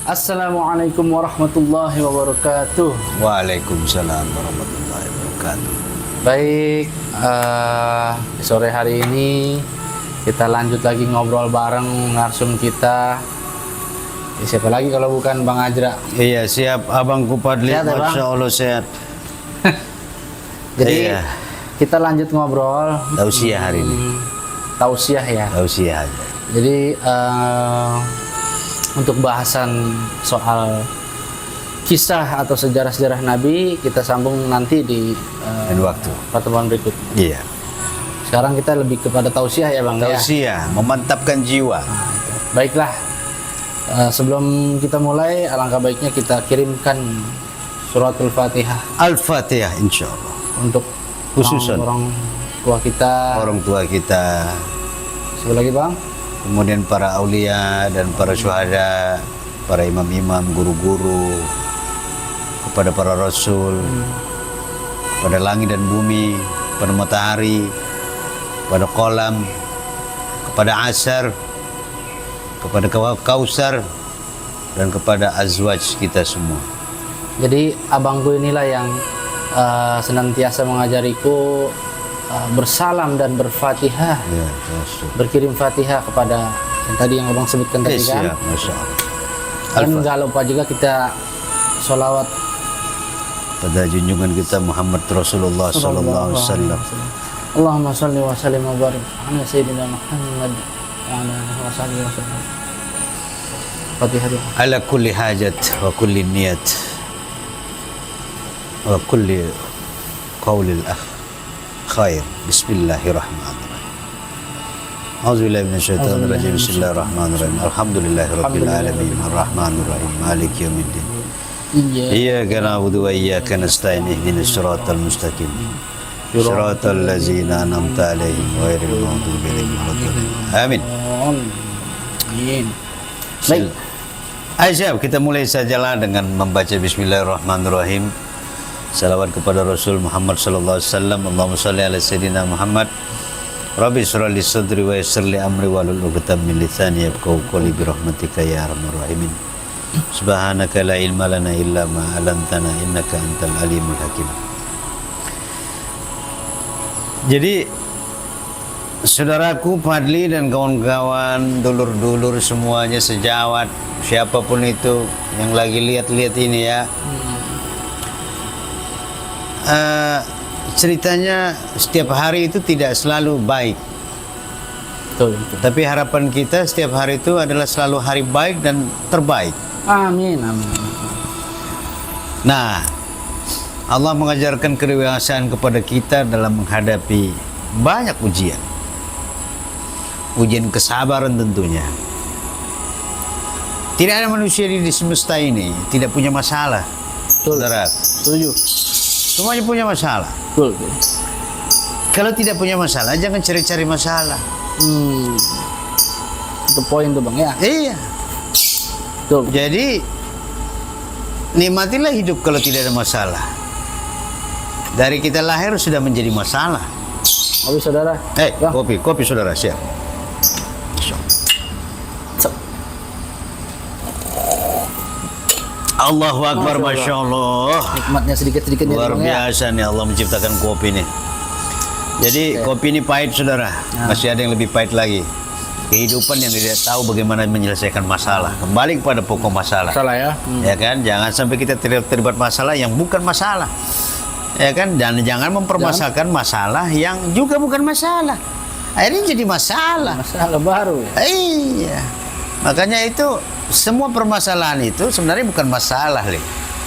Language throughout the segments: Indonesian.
Assalamualaikum warahmatullahi wabarakatuh. Waalaikumsalam warahmatullahi wabarakatuh. Baik, sore hari ini kita lanjut lagi ngobrol bareng narsum kita. Siapa lagi kalau bukan Bang Ajra? Iya, siap Abang Kupadli. Sehat ya, Bang? Masya Allah sehat. Jadi Iya. kita lanjut ngobrol. Tausiah hari ini. Tausiah ya. Tausiah aja. Jadi untuk bahasan soal kisah atau sejarah-sejarah Nabi kita sambung nanti di Dan waktu. pertemuan berikut. Iya. Sekarang kita lebih kepada tausiah ya Bang ya. Tausiah, memantapkan jiwa. Baiklah, sebelum kita mulai alangkah baiknya kita kirimkan suratul Fatihah Al-Fatihah insya Allah. untuk Khususan orang tua kita. orang tua kita, Sekali lagi Bang. kemudian para aulia dan para syuhada, para imam-imam, guru-guru, kepada para rasul, kepada langit dan bumi, kepada matahari, kepada kolam, kepada asar, kepada kausar, dan kepada azwaj kita semua. Jadi abangku inilah yang senantiasa mengajariku bersalam dan berfatihah, Ya, masya berkirim fatihah kepada yang tadi yang abang sebutkan tadi kan. Allah. Masya Allah. Dan nggak lupa juga kita sholawat Pada junjungan kita Muhammad Rasulullah Sallallahu Alaihi Wasallam. Allahumma salli wa sallim wa barik ala sayyidina Muhammad wa ala alihi wa sahbihi wa sallam. Fatihah dulu. Ala kulli hajat wa kulli niyat wa kulli qawlil khair. Bismillahirrahmanirrahim. A'udzubillahi minasyaitonir rajim. Bismillahirrahmanirrahim. Alhamdulillahirabbil alamin. Arrahmanirrahim. Maliki yaumiddin. Iyyaka na'budu wa iyyaka nasta'in. Ihdinas siratal mustaqim. Siratal ladzina an'amta 'alaihim ghairil maghdubi 'alaihim waladdallin. Amin. Amin. Baik. Aisyah, kita mulai sajalah dengan membaca Bismillahirrahmanirrahim. Salawat kepada Rasul Muhammad sallallahu alaihi wasallam. Allahumma shalli ala sayyidina Muhammad. Rabbi shrah li sadri wa yassir li amri wahlul 'uqdatam min lisani yafqahu qawli bi rahmatika ya arhamar rahimin. Subhanaka la ilma lana illa ma 'allamtana innaka antal alimul hakim. Jadi saudaraku Fadli dan kawan-kawan, dulur-dulur semuanya sejawat, siapapun itu yang lagi lihat-lihat ini ya. Ceritanya setiap hari itu tidak selalu baik. Betul, betul. Tapi harapan kita setiap hari itu adalah selalu hari baik dan terbaik. Amin, amin. Nah, Allah mengajarkan kedewasaan kepada kita dalam menghadapi banyak ujian. Ujian kesabaran tentunya. Tidak ada manusia di semesta ini tidak punya masalah. Betul. Saudara, Setuju. semuanya punya masalah. Betul, betul. Kalau tidak punya masalah, jangan cari-cari masalah. Itu poin tuh Bang ya. Iya. Betul. Jadi nikmatilah hidup kalau tidak ada masalah. Dari kita lahir sudah menjadi masalah. Habis saudara. Bang. Kopi saudara siap. Allahu Akbar, Masya Allah. Nikmatnya sedikit-sedikit jadi Luar Bang ya. biasa nih Allah menciptakan kopi nih. Jadi kopi ini pahit saudara. Masih ada yang lebih pahit lagi. Kehidupan yang tidak tahu bagaimana menyelesaikan masalah. Kembali kepada pokok masalah. Salah ya. Ya kan, jangan sampai kita terlibat masalah yang bukan masalah. Ya kan, dan jangan mempermasalahkan masalah yang juga bukan masalah. Akhirnya jadi masalah. Masalah baru ya. Iya. Makanya itu semua permasalahan itu sebenarnya bukan masalah, Le.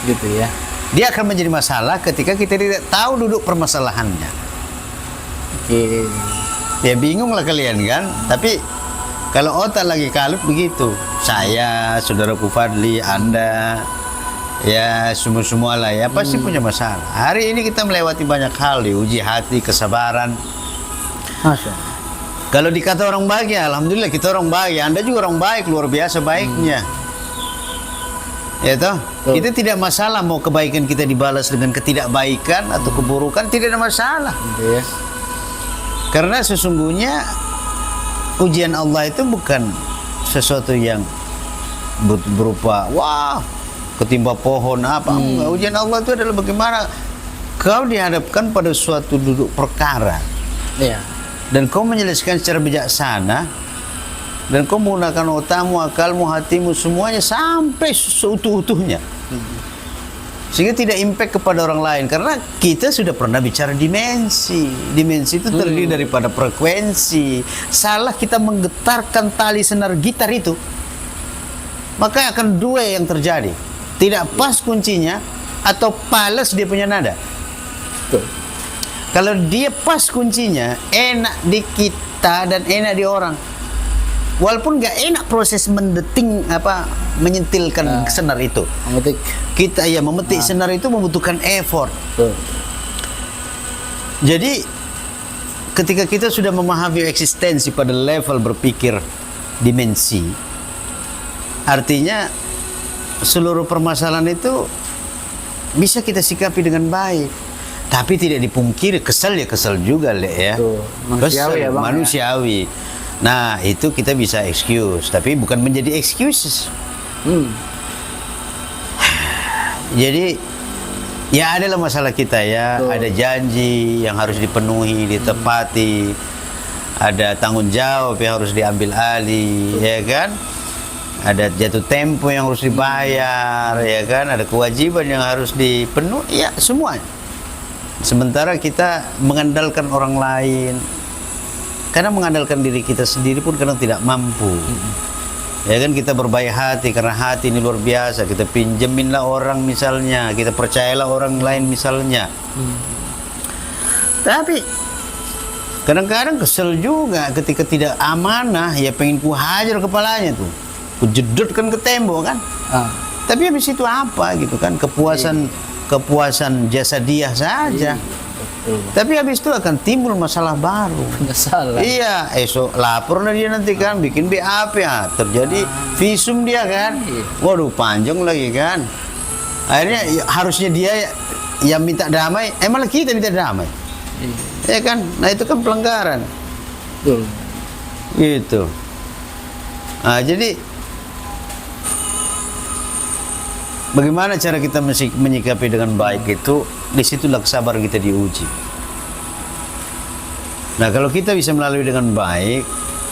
Gitu ya. Dia akan menjadi masalah ketika kita tidak tahu duduk permasalahannya. Oke. Ya bingung lah kalian kan. Tapi kalau otak lagi kalut begitu. Saya, saudaraku Fadli, Anda, ya semua lah ya pasti punya masalah. Hari ini kita melewati banyak hal, diuji hati, kesabaran. Masya Allah. Kalau dikata orang baik ya alhamdulillah kita orang baik. Anda juga orang baik, luar biasa baiknya. Ya toh? Kita tidak masalah mau kebaikan kita dibalas dengan ketidakbaikan atau keburukan, tidak ada masalah. Gitu ya. Karena sesungguhnya ujian Allah itu bukan sesuatu yang berupa wah ketimpa pohon apa. Ujian Allah itu adalah bagaimana kau dihadapkan pada suatu duduk perkara. Iya. Dan kau menyelesaikan secara bijaksana, dan kau menggunakan otakmu, akalmu, hatimu, semuanya sampai seutuh-utuhnya, sehingga tidak impact kepada orang lain. Karena kita sudah pernah bicara dimensi. Dimensi itu terdiri daripada frekuensi. Salah kita menggetarkan tali senar gitar itu, maka akan dua yang terjadi. Tidak pas kuncinya atau pales dia punya nada. Betul. Kalau dia pas kuncinya, enak di kita dan enak di orang. Walaupun nggak enak proses mendeting menyentilkan senar itu. Memetik. Kita memetik senar itu membutuhkan effort. Betul. Jadi ketika kita sudah memahami eksistensi pada level berpikir dimensi, artinya seluruh permasalahan itu bisa kita sikapi dengan baik. Tapi tidak dipungkiri, kesel juga ya. Betul. Manusiawi Kesel, ya, Bang, manusiawi. Nah, itu kita bisa excuse, tapi bukan menjadi excuses. Jadi ya adalah masalah kita ya. Betul. Ada janji yang harus dipenuhi, ditepati. Ada tanggung jawab yang harus diambil alih, ya kan? Ada jatuh tempo yang harus dibayar, ya kan? Ada kewajiban yang harus dipenuhi, ya semua. Sementara kita mengandalkan orang lain, karena mengandalkan diri kita sendiri pun kadang tidak mampu. Ya kan, kita berbaik hati karena hati ini luar biasa. Kita pinjeminlah orang misalnya, kita percayalah orang lain misalnya. Tapi kadang-kadang kesel juga ketika tidak amanah, ya pengen ku hajar kepalanya tuh, ku jedutkan ke tembok kan. Tapi habis itu apa gitu kan, kepuasan jasadiah saja. Tapi habis itu akan timbul masalah baru. Masalah. Iya, esok lapor dia nanti kan, bikin BAP ya, terjadi visum dia kan. Waduh, panjang lagi kan. Akhirnya harusnya dia yang minta damai, malah kita minta damai. Ya kan? Nah, itu kan pelanggaran. Betul. Gitu. Nah, jadi bagaimana cara kita menyikapi dengan baik itu, disitulah kesabaran kita diuji. Nah, kalau kita bisa melalui dengan baik,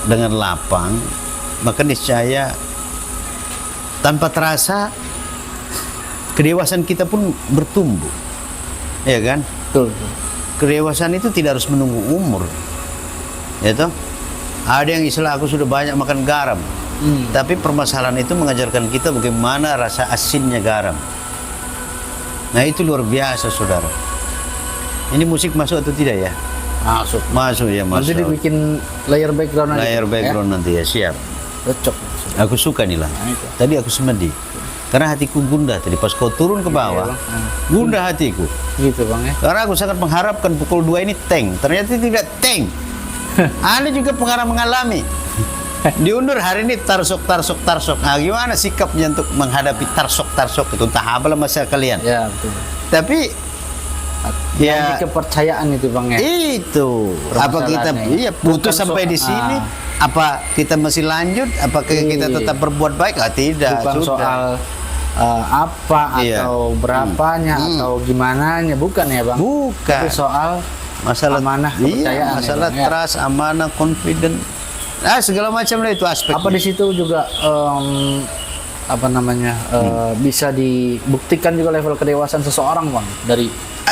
dengan lapang, maka niscaya tanpa terasa kedewasaan kita pun bertumbuh. Ya kan? Betul. Kedewasaan itu tidak harus menunggu umur. Ya toh? Ada yang istilah aku sudah banyak makan garam. Tapi permasalahan itu mengajarkan kita bagaimana rasa asinnya garam. Nah, itu luar biasa, saudara. Ini musik masuk atau tidak ya? Masuk. Masuk ya, masuk. Nanti dibikin layer background aja. Layar background nanti ya, siap. Cocok. Aku suka nih lah. Nah, itu. Tadi aku semedi. Karena hatiku gundah tadi pas kau turun ke bawah. Gundah hatiku. Gitu, Bang ya. Karena aku sangat mengharapkan pukul 2 ini tank. Ternyata tidak tank. Anda juga pernah mengalami. Diundur hari ini tarsok. Nah, gimana sikapnya untuk menghadapi tarsok itu? Entah apalah masalah kalian. Ya, betul. Tapi ya Janji kepercayaan itu, Bang ya. itu apa kita Permasalahannya. putus Bukan sampai di sini? Ah. Apa kita masih lanjut? Apakah kita tetap berbuat baik? Tidak. Bukan sudah. soal apa Iya. atau berapanya atau gimananya, bukan ya, Bang? Bukan. Tapi soal Masalah amanah, iya, kepercayaan. masalah ya, Bang, ya. trust, amanah, confident. Segala macam lah itu aspek. Apa di situ juga bisa dibuktikan juga level kedewasaan seseorang, Bang, dari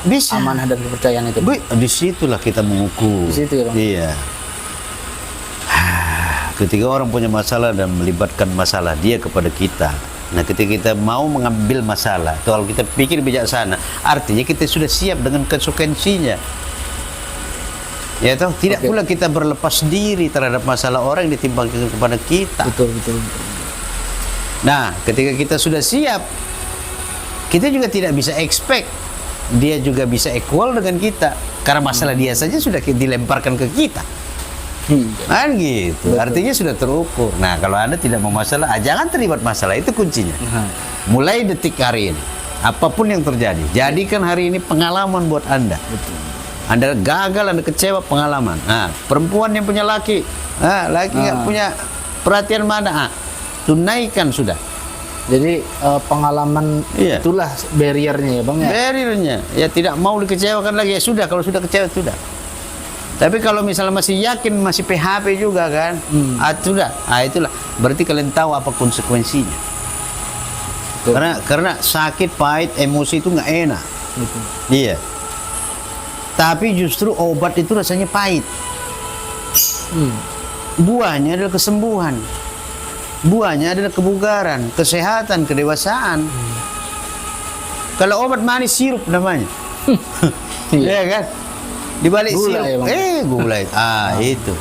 Bisa. amanah dan kepercayaan itu. Disitulah kita mengukur. Di situ ya, Bang. Iya. Ketika orang punya masalah dan melibatkan masalah dia kepada kita. Nah, ketika kita mau mengambil masalah, kalau kita pikir bijaksana, artinya kita sudah siap dengan konsekuensinya. Ya toh, tidak pula kita berlepas diri terhadap masalah orang yang ditimbangkan kepada kita. Betul. Nah, ketika kita sudah siap, kita juga tidak bisa expect dia juga bisa equal dengan kita, karena masalah dia saja sudah dilemparkan ke kita. Kan gitu. Artinya sudah terukur. Nah, kalau Anda tidak mau masalah, jangan terlibat masalah, itu kuncinya. Mulai detik hari ini, apapun yang terjadi, jadikan hari ini pengalaman buat Anda. Anda gagal, Anda kecewa, pengalaman. Nah, perempuan yang punya laki nggak punya perhatian mana? Tunaikan sudah. Jadi pengalaman Iya. itulah barriernya ya Bang ya. Barriernya, ya tidak mau dikecewakan lagi, ya sudah, kalau sudah kecewa sudah. Tapi kalau misalnya masih yakin, masih PHP juga kan, sudah, itulah. Berarti kalian tahu apa konsekuensinya. Betul. Karena sakit, pahit, emosi itu nggak enak. Betul. Iya. Tapi justru obat itu rasanya pahit. Buahnya adalah kesembuhan. Buahnya adalah kebugaran, kesehatan, kedewasaan. Kalau obat manis sirup namanya. Iya kan? Di balik Gula sirup, ya, Bang? gula itu. Itu.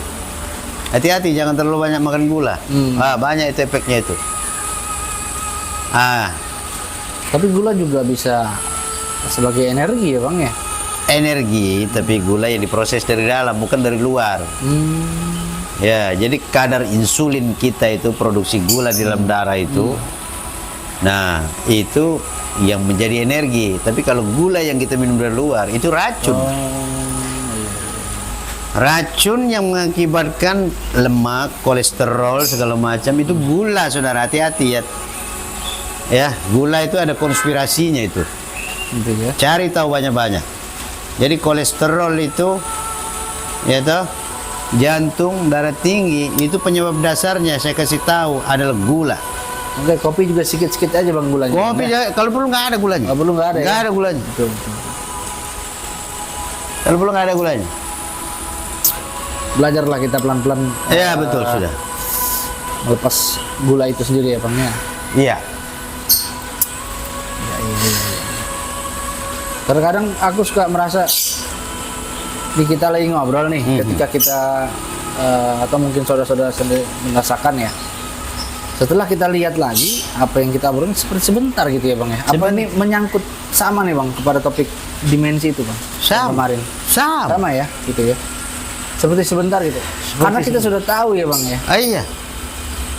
Hati-hati, jangan terlalu banyak makan gula. Banyak itu efeknya itu. Tapi gula juga bisa sebagai energi ya Bang ya. Energi, tapi gula yang diproses dari dalam, bukan dari luar. Ya, jadi kadar insulin kita itu, produksi gula di dalam darah itu, nah itu yang menjadi energi. Tapi kalau gula yang kita minum dari luar itu racun. Racun yang mengakibatkan lemak, kolesterol segala macam itu gula, saudara, hati-hati ya. Ya, gula itu ada konspirasinya itu. Gitu ya. Cari tahu banyak-banyak. Jadi kolesterol itu, ya toh, jantung, darah tinggi, itu penyebab dasarnya saya kasih tahu adalah gula. Oke, kopi juga sedikit-sedikit aja Bang gulanya. Kopi kalau perlu nggak ada gulanya. Belum nggak ada. Nggak Ya? ada gulanya. Betul, betul. Kalau perlu nggak ada gulanya. Belajarlah kita pelan-pelan. Ya betul sudah. Melepas gula itu sendiri ya Bang ya. Iya. Terkadang aku suka merasa di kita lagi ngobrol nih, ketika kita atau mungkin saudara-saudara sendiri merasakan ya. Setelah kita lihat lagi apa yang kita obrolin seperti sebentar gitu ya Bang ya. Apa ini menyangkut sama nih Bang kepada topik dimensi itu Bang? Sama. Kemarin. Sama. Sama ya, gitu ya. Seperti sebentar gitu. Karena kita sudah tahu ya Bang ya. Iya.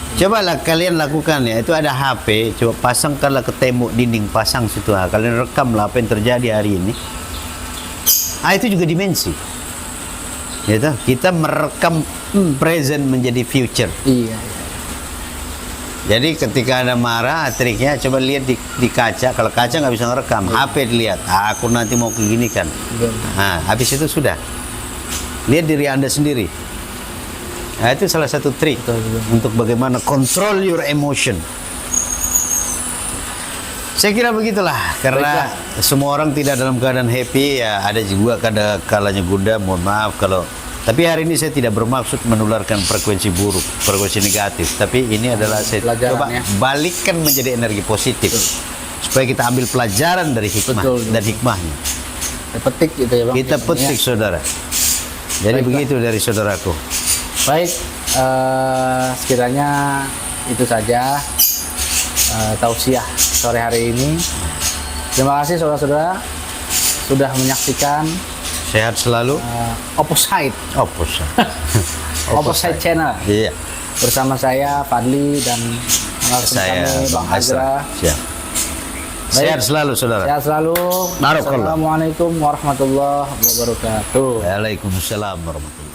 Cobalah kalian lakukan ya. Itu ada HP, coba pasangkanlah ke tembok dinding, pasang situ. Kalian rekamlah apa yang terjadi hari ini. Itu juga dimensi. Gitu. Kita merekam present menjadi future. Iya. Jadi ketika Anda marah, triknya coba lihat di kaca. Kalau kaca nggak bisa ngerekam, HP dilihat. Aku nanti mau begini kan. Nah, habis itu sudah. Lihat diri Anda sendiri. Nah, itu salah satu trik untuk bagaimana control your emotion. Saya kira begitulah, karena semua orang tidak dalam keadaan happy, ya ada juga kalanya gundah, mohon maaf kalau. Tapi hari ini saya tidak bermaksud menularkan frekuensi buruk, frekuensi negatif. Tapi ini adalah saya Pelajaran, coba ya. balikkan menjadi energi positif. Supaya kita ambil pelajaran dari hikmah dan hikmahnya. Kita petik gitu ya Bang. Kita petik saudara. Jadi begitu dari saudaraku. Baik, sekiranya itu saja tausiah sore hari ini. Terima kasih saudara-saudara sudah menyaksikan Sehat selalu. Opposite Opposite Channel Iya. bersama saya Fadli dan Saya kami Bang Azra. Siap. Sehat selalu saudara. Sehat selalu. Barakallah. Assalamualaikum warahmatullahi wabarakatuh. Waalaikumsalam warahmatullahi